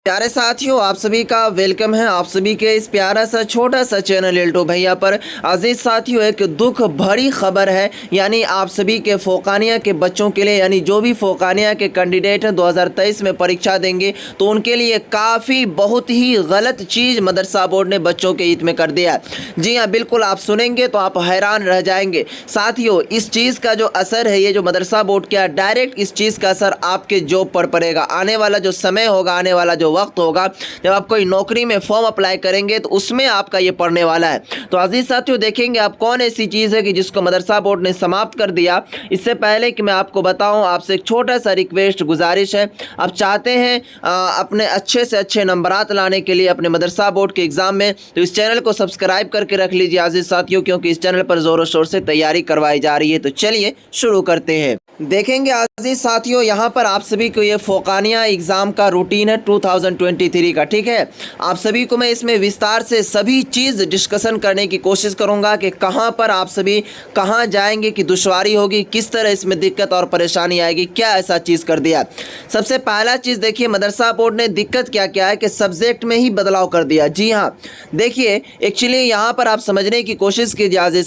प्यारे साथियों, आप सभी का वेलकम है आप सभी के इस प्यारा सा छोटा सा चैनल एल्टो भैया पर। अजीज साथियों, एक दुख भरी खबर है, यानी आप सभी के फोकानिया के बच्चों के लिए, यानी जो भी फोकानिया के कैंडिडेट हैं 2023 में परीक्षा देंगे तो उनके लिए काफ़ी बहुत ही गलत चीज़ मदरसा बोर्ड ने बच्चों के हित में कर दिया है। जी हाँ, बिल्कुल आप सुनेंगे तो आप हैरान रह जाएंगे। साथियों, इस चीज़ का जो असर है, ये जो मदरसा बोर्ड का डायरेक्ट इस चीज़ का असर आपके जॉब पर पड़ेगा। आने वाला जो समय होगा, आने वाला जो वक्त होगा, जब आप कोई नौकरी में फॉर्म अप्लाई करेंगे तो उसमें आपका ये पढ़ने वाला है। तो अजीज साथियों, देखेंगे आप कौन ऐसी चीज़ है कि जिसको मदरसा बोर्ड ने समाप्त कर दिया। इससे पहले कि मैं आपको बताऊं, आपसे एक छोटा सा रिक्वेस्ट गुजारिश है। आप चाहते हैं अपने अच्छे से अच्छे नंबरात लाने के लिए अपने मदरसा बोर्ड के एग्ज़ाम में, तो इस चैनल को सब्सक्राइब करके रख लीजिए अजीज साथियों, क्योंकि इस चैनल पर ज़ोरों शोर से तैयारी करवाई जा रही है। तो चलिए शुरू करते हैं। देखेंगे अजीज साथियों, यहाँ पर आप सभी को ये फोकानिया एग्ज़ाम का रूटीन है 2023 का, ठीक है। आप सभी को मैं इसमें विस्तार से सभी चीज़ डिस्कशन करने की कोशिश करूँगा कि कहाँ पर आप सभी कहाँ जाएंगे कि दुश्वारी होगी, किस तरह इसमें दिक्कत और परेशानी आएगी, क्या ऐसा चीज़ कर दिया। सबसे पहला चीज़ देखिए, मदरसा बोर्ड ने दिक्कत क्या क्या है कि सब्जेक्ट में ही बदलाव कर दिया। जी हाँ, देखिए एक्चुअली यहाँ पर आप समझने की कोशिश कीजिए अजीज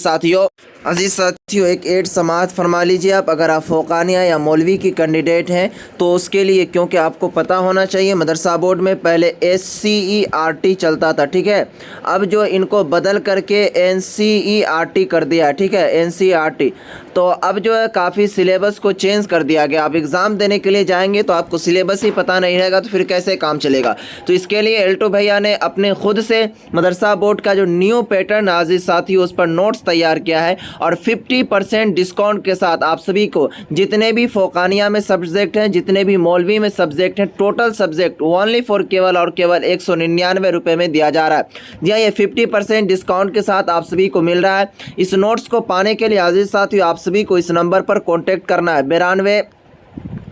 साथियों, एक एड समात फरमा लीजिए आप, अगर आप फोकानिया या मौलवी की कैंडिडेट हैं तो उसके लिए, क्योंकि आपको पता होना चाहिए मदरसा बोर्ड में पहले SCERT चलता था, ठीक है। अब जो इनको बदल करके NCERT कर दिया, ठीक है, NCERT। तो अब जो है काफ़ी सिलेबस को चेंज कर दिया गया। आप एग्ज़ाम देने के लिए जाएंगे तो आपको सिलेबस ही पता नहीं रहेगा तो फिर कैसे काम चलेगा। तो इसके लिए एल्टो भैया ने अपने खुद से मदरसा बोर्ड का जो न्यू पैटर्न अजीज साथी उस पर नोट्स तैयार किया है, और 50% डिस्काउंट के साथ आप सभी को जितने भी फोकानिया में सब्जेक्ट हैं, जितने भी मौलवी में सब्जेक्ट हैं, टोटल सब्जेक्ट ओनली फॉर केवल और केवल 199 रुपये में दिया जा रहा है। जी हाँ, ये 50% डिस्काउंट के साथ आप सभी को मिल रहा है। इस नोट्स को पाने के लिए अजीज साथियों आप सभी को इस नंबर पर कॉन्टैक्ट करना है, 92,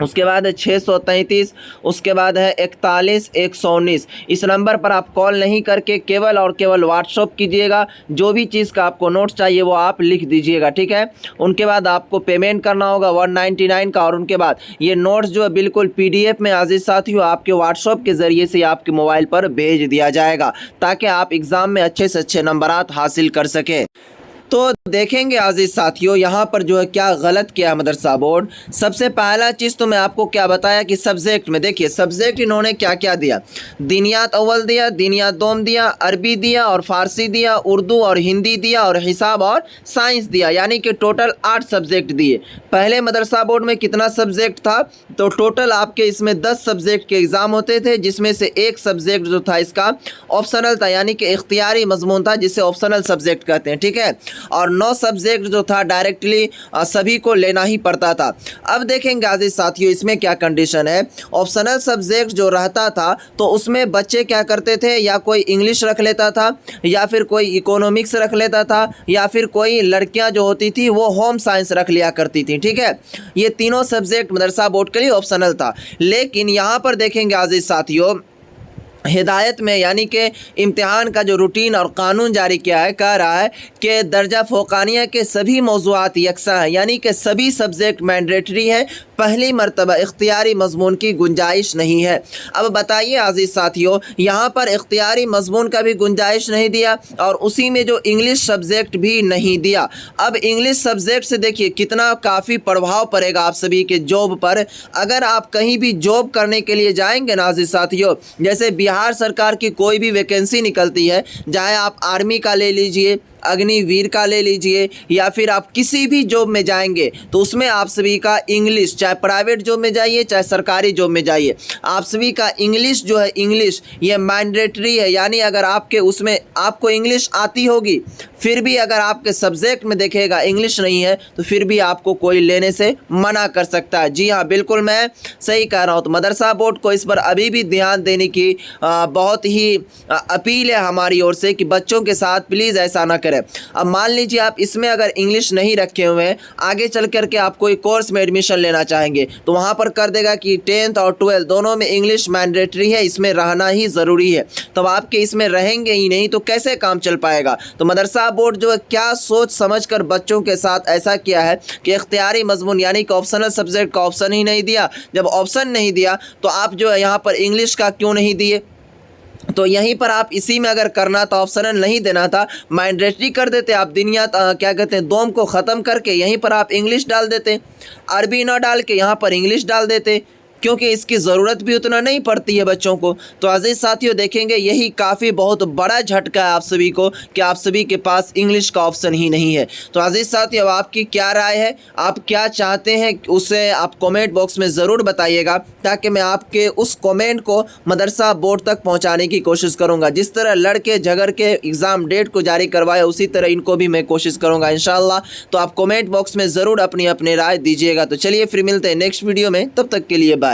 उसके बाद है 633, उसके बाद है 41 119। इस नंबर पर आप कॉल नहीं करके केवल और केवल व्हाट्सअप कीजिएगा। जो भी चीज़ का आपको नोट्स चाहिए वो आप लिख दीजिएगा, ठीक है। उनके बाद आपको पेमेंट करना होगा 199 का, और उनके बाद ये नोट्स जो है बिल्कुल PDF में अजीज साथियों आपके व्हाट्सअप के ज़रिए से आपके मोबाइल पर भेज दिया जाएगा, ताकि आप एग्ज़ाम में अच्छे से अच्छे नंबरात हासिल कर सकें। तो देखेंगे अजीज साथियों, यहाँ पर जो है क्या गलत किया मदरसा बोर्ड। सबसे पहला चीज़ तो मैं आपको क्या बताया कि सब्जेक्ट में देखिए, सब्जेक्ट इन्होंने क्या क्या दिया। दीनियात अव्वल दिया, दीनियात दोम दिया, अरबी दिया और फ़ारसी दिया, उर्दू और हिंदी दिया, और हिसाब और साइंस दिया, यानी कि टोटल 8 सब्जेक्ट दिए। पहले मदरसा बोर्ड में कितना सब्जेक्ट था, तो टोटल आपके इसमें 10 सब्जेक्ट के एग्ज़ाम होते थे, जिसमें से एक सब्जेक्ट जो था इसका ऑप्शनल था, यानी कि इख्तियारी मजमून था, जिसे ऑप्शनल सब्जेक्ट कहते हैं, ठीक है। और 9 सब्जेक्ट जो था डायरेक्टली सभी को लेना ही पड़ता था। अब देखेंगे अजीज साथियों इसमें क्या कंडीशन है। ऑप्शनल सब्जेक्ट जो रहता था तो उसमें बच्चे क्या करते थे, या कोई इंग्लिश रख लेता था, या फिर कोई इकोनॉमिक्स रख लेता था, या फिर कोई लड़कियां जो होती थी वो होम साइंस रख लिया करती थी, ठीक है। ये तीनों सब्जेक्ट मदरसा बोर्ड के लिए ऑप्शनल था। लेकिन यहाँ पर देखेंगे अजीज साथियों, हिदायत में यानी कि इम्तिहान का जो रूटीन और कानून जारी किया है, कह रहा है कि दर्जा फोकानिया के सभी मौज़ूआत यकसा हैं, यानी कि सभी सब्जेक्ट मैंडेटरी है, पहली मरतबा इख्तियारी मजमून की गुंजाइश नहीं है। अब बताइए अजीज़ साथियों, यहाँ पर इख्तियारी मजमून का भी गुंजाइश नहीं दिया, और उसी में जो इंग्लिश सब्जेक्ट भी नहीं दिया। अब इंग्लिश सब्जेक्ट से देखिए कितना काफ़ी प्रभाव पड़ेगा आप सभी के जॉब पर। अगर आप कहीं भी जॉब करने के लिए जाएंगे ना अजीज़ साथियों, जैसे बिहार सरकार की कोई भी वैकेंसी निकलती है, चाहे आप आर्मी का ले लीजिए, अग्निवीर का ले लीजिए, या फिर आप किसी भी जॉब में जाएंगे तो उसमें आप सभी का इंग्लिश, चाहे प्राइवेट जॉब में जाइए चाहे सरकारी जॉब में जाइए, आप सभी का इंग्लिश जो है, इंग्लिश ये मैंडेटरी है। यानी अगर आपके उसमें आपको इंग्लिश आती होगी, फिर भी अगर आपके सब्जेक्ट में देखेगा इंग्लिश नहीं है, तो फिर भी आपको कोई लेने से मना कर सकता है। जी हाँ, बिल्कुल मैं सही कह रहा हूँ। तो मदरसा बोर्ड को इस पर अभी भी ध्यान देने की बहुत ही अपील है हमारी ओर से कि बच्चों के साथ प्लीज़ ऐसा ना करें। बेहतर है। अब मान लीजिए आप इसमें अगर इंग्लिश नहीं रखे हुए हैं, आगे चल करके आप कोई कोर्स में एडमिशन लेना चाहेंगे तो वहाँ पर कर देगा कि 10th और 12th दोनों में इंग्लिश मैंडेटरी है, इसमें रहना ही ज़रूरी है। तो आपके इसमें रहेंगे ही नहीं तो कैसे काम चल पाएगा। तो मदरसा बोर्ड जो है क्या सोच समझ कर बच्चों के साथ ऐसा किया है कि इख्तियारी मजमून यानी कि ऑप्शनल सब्जेक्ट का ऑप्शन ही नहीं दिया। जब ऑप्शन नहीं दिया तो आप जो है यहाँ पर इंग्लिश का क्यों नहीं दिए। तो यहीं पर आप इसी में अगर करना था, ऑप्शनल नहीं देना था, मैंडेटरी कर देते। आप दुनिया क्या कहते हैं दोम को ख़त्म करके यहीं पर आप इंग्लिश डाल देते, अरबी ना डाल के यहाँ पर इंग्लिश डाल देते, क्योंकि इसकी ज़रूरत भी उतना नहीं पड़ती है बच्चों को। तो अजीज़ साथियों देखेंगे यही काफ़ी बहुत बड़ा झटका है आप सभी को कि आप सभी के पास इंग्लिश का ऑप्शन ही नहीं है। तो अजीज़ साथियों अब आपकी क्या राय है, आप क्या चाहते हैं उसे आप कमेंट बॉक्स में ज़रूर बताइएगा, ताकि मैं आपके उस कमेंट को मदरसा बोर्ड तक पहुँचाने की कोशिश करूँगा। जिस तरह लड़के झगड़ के एग्ज़ाम डेट को जारी करवाया उसी तरह इनको भी मैं कोशिश करूँगा इंशाअल्लाह। तो आप कमेंट बॉक्स में ज़रूर अपनी अपनी राय दीजिएगा। तो चलिए फिर मिलते हैं नेक्स्ट वीडियो में, तब तक के लिए बाय।